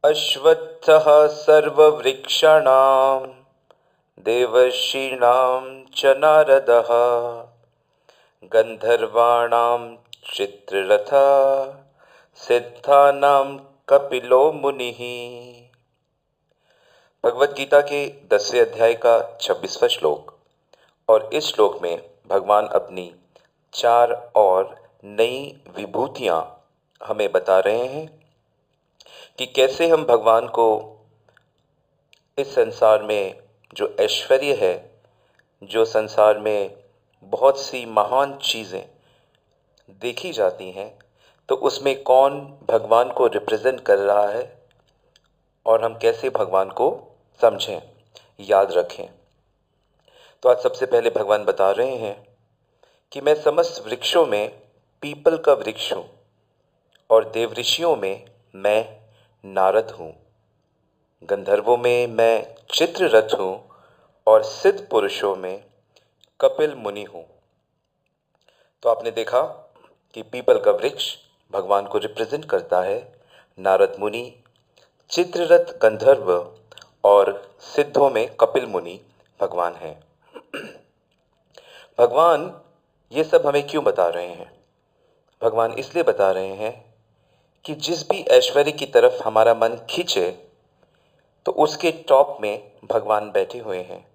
अश्वत्थः सर्ववृक्षाणां देवर्षीणां च नारदः गन्धर्वाणां चित्ररथः सिद्धानां कपिलो मुनिः। भगवत गीता के 10वें अध्याय का 26वां श्लोक। और इस श्लोक में भगवान अपनी 4 और नई विभूतियां हमें बता रहे हैं कि कैसे हम भगवान को इस संसार में जो ऐश्वर्य है, जो संसार में बहुत सी महान चीज़ें देखी जाती हैं, तो उसमें कौन भगवान को रिप्रेजेंट कर रहा है और हम कैसे भगवान को समझें, याद रखें। तो आज सबसे पहले भगवान बता रहे हैं कि मैं समस्त वृक्षों में पीपल का वृक्ष हूँ और देवऋषियों में मैं नारद हूँ, गंधर्वों में मैं चित्ररथ हूँ और सिद्ध पुरुषों में कपिल मुनि हूँ। तो आपने देखा कि पीपल का वृक्ष भगवान को रिप्रेजेंट करता है, नारद मुनि, चित्ररथ गंधर्व और सिद्धों में कपिल मुनि भगवान हैं। भगवान ये सब हमें क्यों बता रहे हैं? भगवान इसलिए बता रहे हैं कि जिस भी ऐश्वर्य की तरफ हमारा मन खींचे तो उसके टॉप में भगवान बैठे हुए हैं,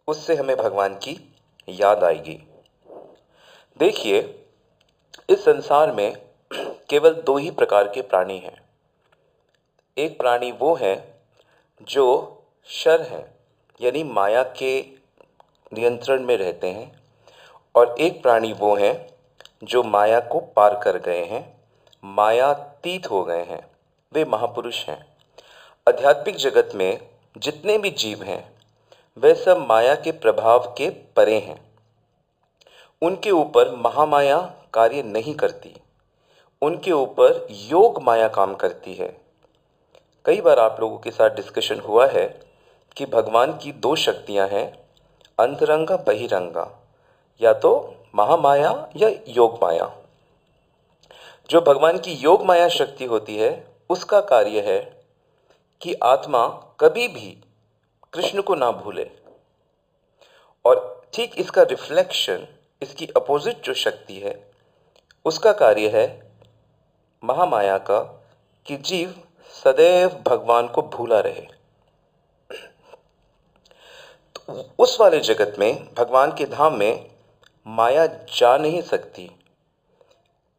उससे हमें भगवान की याद आएगी। देखिए, इस संसार में केवल 2 ही प्रकार के प्राणी हैं। एक प्राणी वो है जो शर है, यानी माया के नियंत्रण में रहते हैं, और एक प्राणी वो हैं जो माया को पार कर गए हैं, मायातीत हो गए हैं, वे महापुरुष हैं। आध्यात्मिक जगत में जितने भी जीव हैं वे सब माया के प्रभाव के परे हैं। उनके ऊपर महामाया कार्य नहीं करती, उनके ऊपर योग माया काम करती है। कई बार आप लोगों के साथ डिस्कशन हुआ है कि भगवान की 2 शक्तियां हैं, अंतरंगा बहिरंगा, या तो महामाया या योग माया। जो भगवान की योग माया शक्ति होती है उसका कार्य है कि आत्मा कभी भी कृष्ण को ना भूले, और ठीक इसका रिफ्लेक्शन, इसकी अपोजिट जो शक्ति है उसका कार्य है महामाया का, कि जीव सदैव भगवान को भूला रहे। तो उस वाले जगत में, भगवान के धाम में, माया जा नहीं सकती।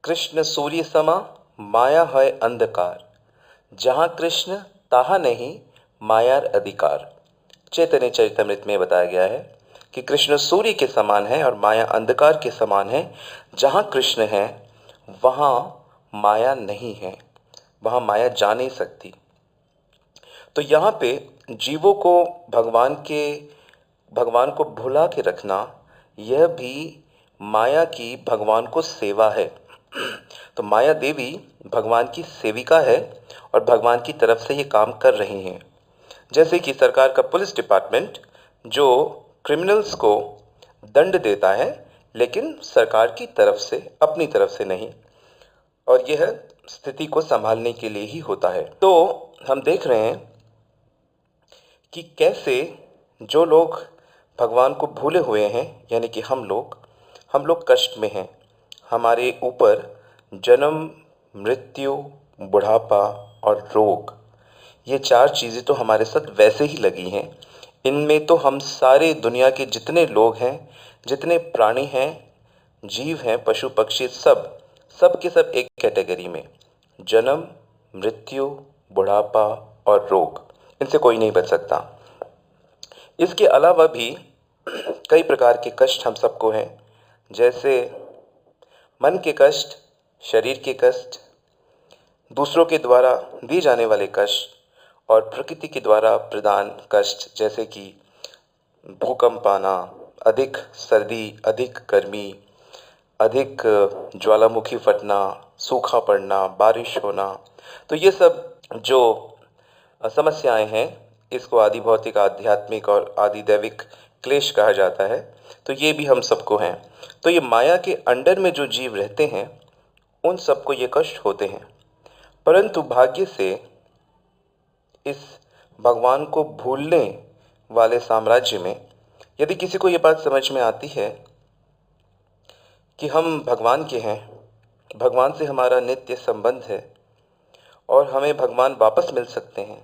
कृष्ण सूर्य समा माया है अंधकार, जहाँ कृष्ण ताहा नहीं मायार अधिकार। चैतन्य चरितमृत में बताया गया है कि कृष्ण सूर्य के समान है और माया अंधकार के समान है। जहाँ कृष्ण है वहाँ माया नहीं है, वहाँ माया जा नहीं सकती। तो यहाँ पे जीवों को भगवान को भुला के रखना, यह भी माया की भगवान को सेवा है। तो माया देवी भगवान की सेविका है और भगवान की तरफ से ये काम कर रही हैं। जैसे कि सरकार का पुलिस डिपार्टमेंट जो क्रिमिनल्स को दंड देता है, लेकिन सरकार की तरफ से, अपनी तरफ से नहीं, और यह स्थिति को संभालने के लिए ही होता है। तो हम देख रहे हैं कि कैसे जो लोग भगवान को भूले हुए हैं, यानी कि हम लोग कष्ट में हैं। हमारे ऊपर जन्म, मृत्यु, बुढ़ापा और रोग, ये 4 चीज़ें तो हमारे साथ वैसे ही लगी हैं। इनमें तो हम सारे दुनिया के जितने लोग हैं, जितने प्राणी हैं, जीव हैं, पशु पक्षी, सब के सब एक कैटेगरी में, जन्म, मृत्यु, बुढ़ापा और रोग, इनसे कोई नहीं बच सकता। इसके अलावा भी कई प्रकार के कष्ट हम सबको हैं, जैसे मन के कष्ट, शरीर के कष्ट, दूसरों के द्वारा दिए जाने वाले कष्ट और प्रकृति के द्वारा प्रदान कष्ट, जैसे कि भूकंप आना, अधिक सर्दी, अधिक गर्मी, अधिक ज्वालामुखी फटना, सूखा पड़ना, बारिश होना। तो ये सब जो समस्याएं हैं, इसको आदि भौतिक, आध्यात्मिक और आदि दैविक क्लेश कहा जाता है। तो ये भी हम सबको हैं। तो ये माया के अंडर में जो जीव रहते हैं उन सबको ये कष्ट होते हैं। परंतु भाग्य से इस भगवान को भूलने वाले साम्राज्य में यदि किसी को ये बात समझ में आती है कि हम भगवान के हैं, भगवान से हमारा नित्य संबंध है और हमें भगवान वापस मिल सकते हैं,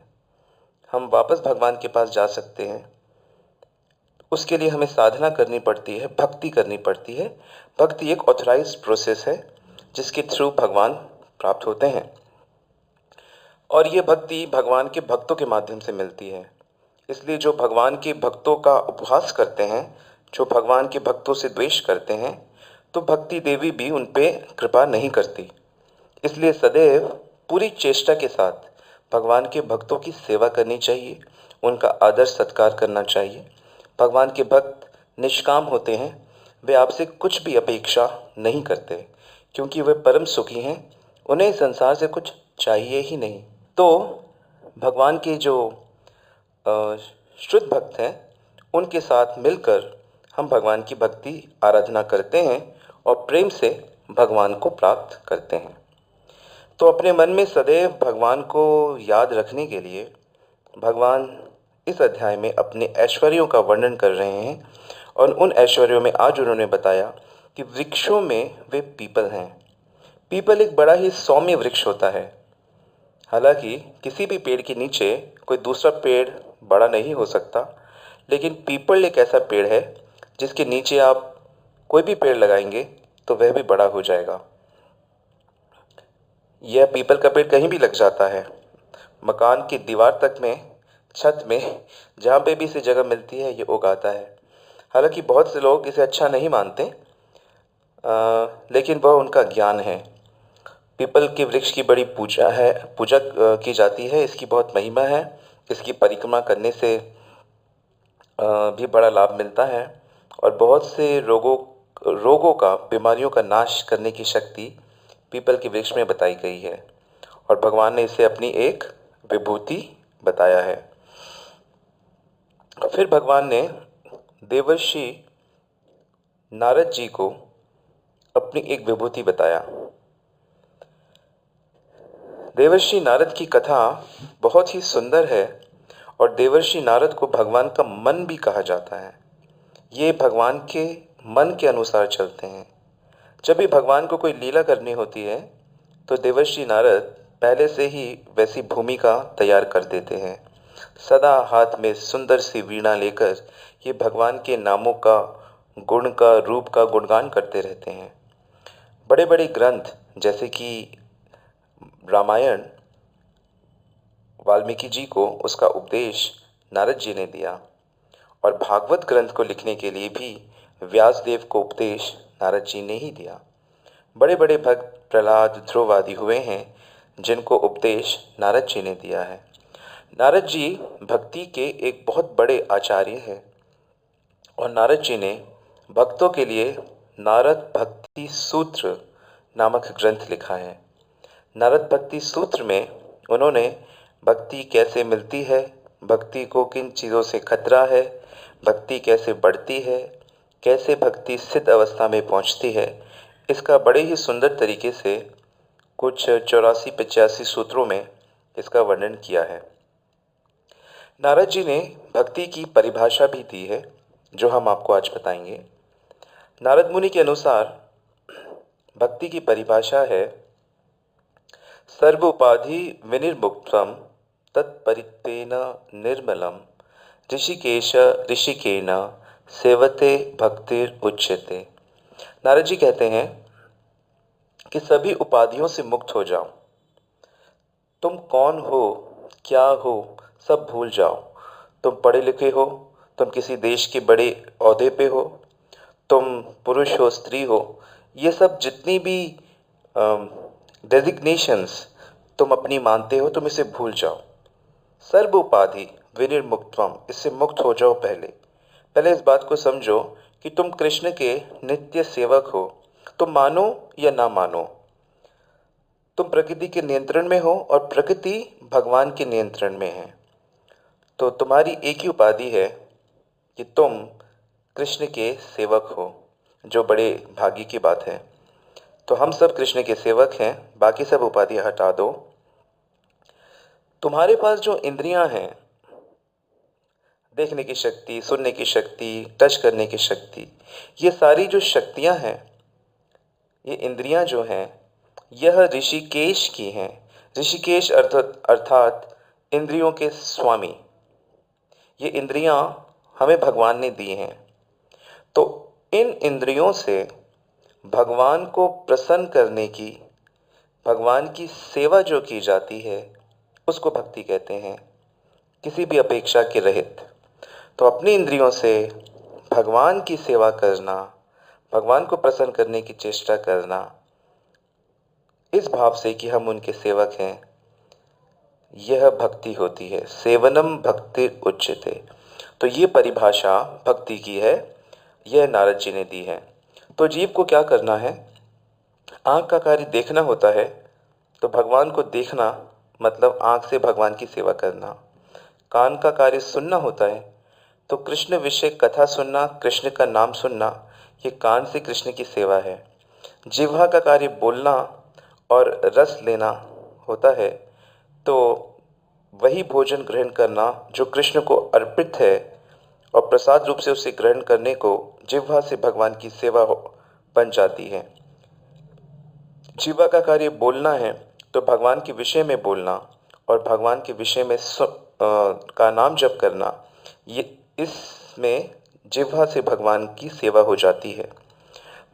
हम वापस भगवान के पास जा सकते हैं, उसके लिए हमें साधना करनी पड़ती है, भक्ति करनी पड़ती है। भक्ति एक ऑथराइज्ड प्रोसेस है जिसके थ्रू भगवान प्राप्त होते हैं और ये भक्ति भगवान के भक्तों के माध्यम से मिलती है। इसलिए जो भगवान के भक्तों का उपहास करते हैं, जो भगवान के भक्तों से द्वेष करते हैं, तो भक्ति देवी भी उन पे कृपा नहीं करती। इसलिए सदैव पूरी चेष्टा के साथ भगवान के भक्तों की सेवा करनी चाहिए, उनका आदर सत्कार करना चाहिए। भगवान के भक्त निष्काम होते हैं, वे आपसे कुछ भी अपेक्षा नहीं करते क्योंकि वे परम सुखी हैं, उन्हें संसार से कुछ चाहिए ही नहीं। तो भगवान के जो शुद्ध भक्त हैं उनके साथ मिलकर हम भगवान की भक्ति आराधना करते हैं और प्रेम से भगवान को प्राप्त करते हैं। तो अपने मन में सदैव भगवान को याद रखने के लिए भगवान इस अध्याय में अपने ऐश्वर्यों का वर्णन कर रहे हैं और उन ऐश्वर्यों में आज उन्होंने बताया कि वृक्षों में वे पीपल हैं। पीपल एक बड़ा ही सौम्य वृक्ष होता है। हालांकि किसी भी पेड़ के नीचे कोई दूसरा पेड़ बड़ा नहीं हो सकता, लेकिन पीपल एक ऐसा पेड़ है जिसके नीचे आप कोई भी पेड़ लगाएंगे तो वह भी बड़ा हो जाएगा। यह पीपल का पेड़ कहीं भी लग जाता है, मकान की दीवार तक में, छत में, जहाँ पे भी इसे जगह मिलती है ये उगाता है। हालांकि बहुत से लोग इसे अच्छा नहीं मानते, लेकिन वह उनका ज्ञान है। पीपल के वृक्ष की बड़ी पूजा की जाती है, इसकी बहुत महिमा है। इसकी परिक्रमा करने से भी बड़ा लाभ मिलता है और बहुत से रोगों का, बीमारियों का नाश करने की शक्ति पीपल के वृक्ष में बताई गई है और भगवान ने इसे अपनी एक विभूति बताया है। फिर भगवान ने देवर्षि नारद जी को अपनी एक विभूति बताया। देवर्षि नारद की कथा बहुत ही सुंदर है और देवर्षि नारद को भगवान का मन भी कहा जाता है। ये भगवान के मन के अनुसार चलते हैं। जब भी भगवान को कोई लीला करनी होती है तो देवर्षि नारद पहले से ही वैसी भूमिका तैयार कर देते हैं। सदा हाथ में सुंदर सी वीणा लेकर ये भगवान के नामों का, गुण का, रूप का गुणगान करते रहते हैं। बड़े बड़े ग्रंथ जैसे कि रामायण, वाल्मीकि जी को उसका उपदेश नारद जी ने दिया और भागवत ग्रंथ को लिखने के लिए भी व्यासदेव को उपदेश नारद जी ने ही दिया। बड़े बड़े भक्त प्रहलाद, ध्रुव आदि हुए हैं जिनको उपदेश नारद जी ने दिया है। नारद जी भक्ति के एक बहुत बड़े आचार्य हैं और नारद जी ने भक्तों के लिए नारद भक्ति सूत्र नामक ग्रंथ लिखा है। नारद भक्ति सूत्र में उन्होंने भक्ति कैसे मिलती है, भक्ति को किन चीज़ों से खतरा है, भक्ति कैसे बढ़ती है, कैसे भक्ति सिद्ध अवस्था में पहुंचती है, इसका बड़े ही सुंदर तरीके से कुछ 84-85 सूत्रों में इसका वर्णन किया है। नारद जी ने भक्ति की परिभाषा भी दी है जो हम आपको आज बताएंगे। नारद मुनि के अनुसार भक्ति की परिभाषा है सर्वोपाधि विनिर्मुक्तम तत्परितेन निर्मलम ऋषिकेश ऋषिकेन सेवते भक्तिर उच्यते। नारद जी कहते हैं कि सभी उपाधियों से मुक्त हो जाओ। तुम कौन हो, क्या हो, सब भूल जाओ। तुम पढ़े लिखे हो, तुम किसी देश के बड़े ओहदे पे हो, तुम पुरुष हो, स्त्री हो, ये सब जितनी भी डेजिग्नेशंस तुम अपनी मानते हो, तुम इसे भूल जाओ। सर्व उपाधि विनिर्मुक्तम, इससे मुक्त हो जाओ। पहले इस बात को समझो कि तुम कृष्ण के नित्य सेवक हो। तुम मानो या ना मानो, तुम प्रकृति के नियंत्रण में हो और प्रकृति भगवान के नियंत्रण में है। तो तुम्हारी एक ही उपाधि है कि तुम कृष्ण के सेवक हो, जो बड़े भाग्य की बात है। तो हम सब कृष्ण के सेवक हैं, बाकी सब उपाधि हटा दो। तुम्हारे पास जो इंद्रियां हैं, देखने की शक्ति, सुनने की शक्ति, टच करने की शक्ति, ये सारी जो शक्तियां हैं, ये इंद्रियां जो हैं, यह ऋषिकेश की हैं। ऋषिकेश अर्थात इंद्रियों के स्वामी। ये इंद्रियां हमें भगवान ने दी हैं। तो इन इंद्रियों से भगवान को प्रसन्न करने की, भगवान की सेवा जो की जाती है, उसको भक्ति कहते हैं, किसी भी अपेक्षा के रहित। तो अपनी इंद्रियों से भगवान की सेवा करना, भगवान को प्रसन्न करने की चेष्टा करना, इस भाव से कि हम उनके सेवक हैं, यह भक्ति होती है। सेवनम भक्ति उच्यते। तो ये परिभाषा भक्ति की है, यह नारद जी ने दी है। तो जीव को क्या करना है? आँख का कार्य देखना होता है, तो भगवान को देखना मतलब आँख से भगवान की सेवा करना। कान का कार्य सुनना होता है, तो कृष्ण विषय कथा सुनना, कृष्ण का नाम सुनना, ये कान से कृष्ण की सेवा है। जिह्वा का कार्य बोलना और रस लेना होता है, तो वही भोजन ग्रहण करना जो कृष्ण को अर्पित है, और प्रसाद रूप से उसे ग्रहण करने को जिह्वा से भगवान की सेवा बन जाती है। जिह्वा का कार्य बोलना है, तो भगवान के विषय में बोलना और भगवान के विषय में का नाम जप करना, ये इसमें जिह्वा से भगवान की सेवा हो जाती है।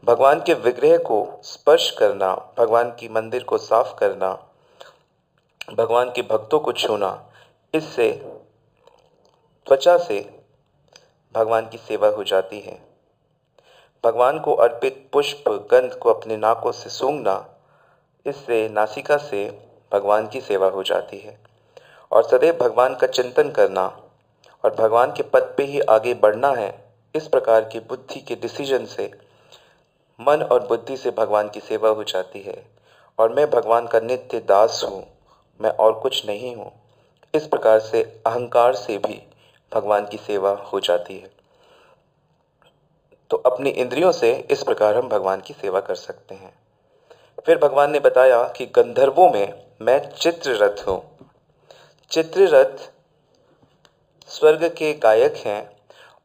भगवान के विग्रह को स्पर्श करना, भगवान की मंदिर को साफ करना, भगवान के भक्तों को छूना, इससे त्वचा से भगवान की सेवा हो जाती है। भगवान को अर्पित पुष्प गंध को अपने नाकों से सूंघना, इससे नासिका से भगवान की सेवा हो जाती है। और सदैव भगवान का चिंतन करना और भगवान के पद पे ही आगे बढ़ना है, इस प्रकार की बुद्धि के डिसीजन से मन और बुद्धि से भगवान की सेवा हो जाती है। और मैं भगवान का नित्य दास हूँ, मैं और कुछ नहीं हूँ, इस प्रकार से अहंकार से भी भगवान की सेवा हो जाती है। तो अपनी इंद्रियों से इस प्रकार हम भगवान की सेवा कर सकते हैं। फिर भगवान ने बताया कि गंधर्वों में मैं चित्ररथ हूँ। चित्ररथ स्वर्ग के गायक हैं,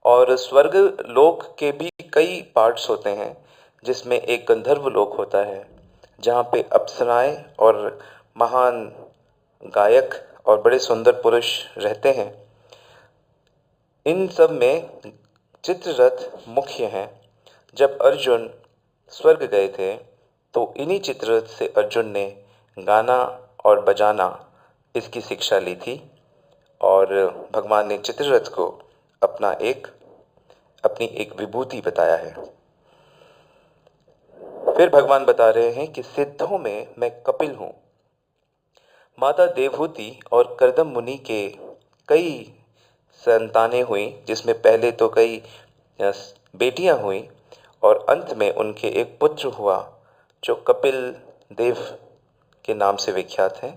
और स्वर्ग लोक के भी कई पार्ट्स होते हैं, जिसमें एक गंधर्व लोक होता है, जहाँ पे अप्सराएं और महान गायक और बड़े सुंदर पुरुष रहते हैं। इन सब में चित्ररथ मुख्य हैं। जब अर्जुन स्वर्ग गए थे, तो इन्हीं चित्ररथ से अर्जुन ने गाना और बजाना इसकी शिक्षा ली थी, और भगवान ने चित्ररथ को अपनी एक विभूति बताया है। फिर भगवान बता रहे हैं कि सिद्धों में मैं कपिल हूँ। माता देवहूति और कर्दम मुनि के कई संतानें हुई, जिसमें पहले तो कई बेटियां हुई, और अंत में उनके एक पुत्र हुआ जो कपिल देव के नाम से विख्यात है।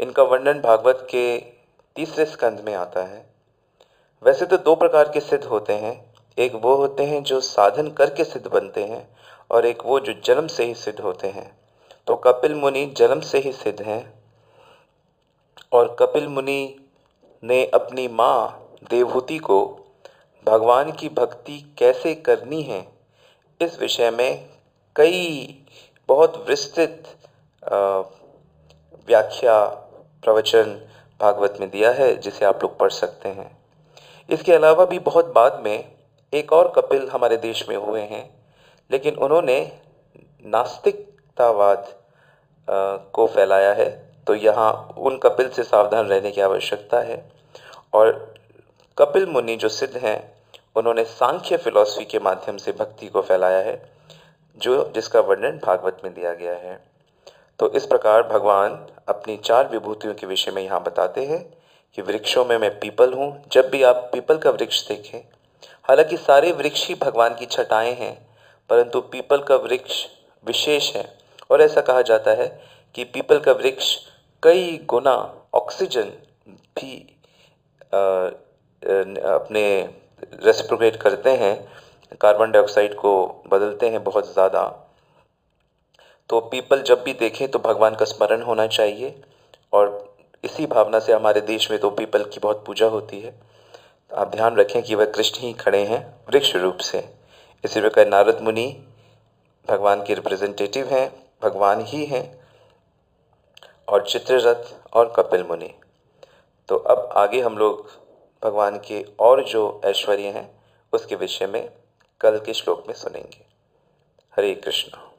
इनका वर्णन भागवत के 3रे स्कंद में आता है। वैसे तो 2 प्रकार के सिद्ध होते हैं, एक वो होते हैं जो साधन करके सिद्ध बनते हैं, और एक वो जो जन्म से ही सिद्ध होते हैं। तो कपिल मुनि जन्म से ही सिद्ध हैं, और कपिल मुनि ने अपनी माँ देवहूति को भगवान की भक्ति कैसे करनी है, इस विषय में कई बहुत विस्तृत व्याख्या प्रवचन भागवत में दिया है, जिसे आप लोग पढ़ सकते हैं। इसके अलावा भी बहुत बाद में एक और कपिल हमारे देश में हुए हैं, लेकिन उन्होंने नास्तिकतावाद को फैलाया है, तो यहाँ उन कपिल से सावधान रहने की आवश्यकता है। और कपिल मुनि जो सिद्ध हैं, उन्होंने सांख्य फिलॉसफी के माध्यम से भक्ति को फैलाया है, जिसका वर्णन भागवत में दिया गया है। तो इस प्रकार भगवान अपनी 4 विभूतियों के विषय में यहाँ बताते हैं कि वृक्षों में मैं पीपल हूँ। जब भी आप पीपल का वृक्ष देखें, हालांकि सारे वृक्ष ही भगवान की छटाएं हैं, परंतु पीपल का वृक्ष विशेष है, और ऐसा कहा जाता है कि पीपल का वृक्ष कई गुना ऑक्सीजन भी अपने रेसिप्रोकेट करते हैं, कार्बन डाइऑक्साइड को बदलते हैं बहुत ज़्यादा। तो पीपल जब भी देखें तो भगवान का स्मरण होना चाहिए, और इसी भावना से हमारे देश में तो पीपल की बहुत पूजा होती है। तो आप ध्यान रखें कि वह कृष्ण ही खड़े हैं वृक्ष रूप से। इसी प्रकार नारद मुनि भगवान के रिप्रेजेंटेटिव हैं, भगवान ही हैं, और चित्ररथ और कपिल मुनि। तो अब आगे हम लोग भगवान के और जो ऐश्वर्य हैं उसके विषय में कल के श्लोक में सुनेंगे। हरे कृष्ण।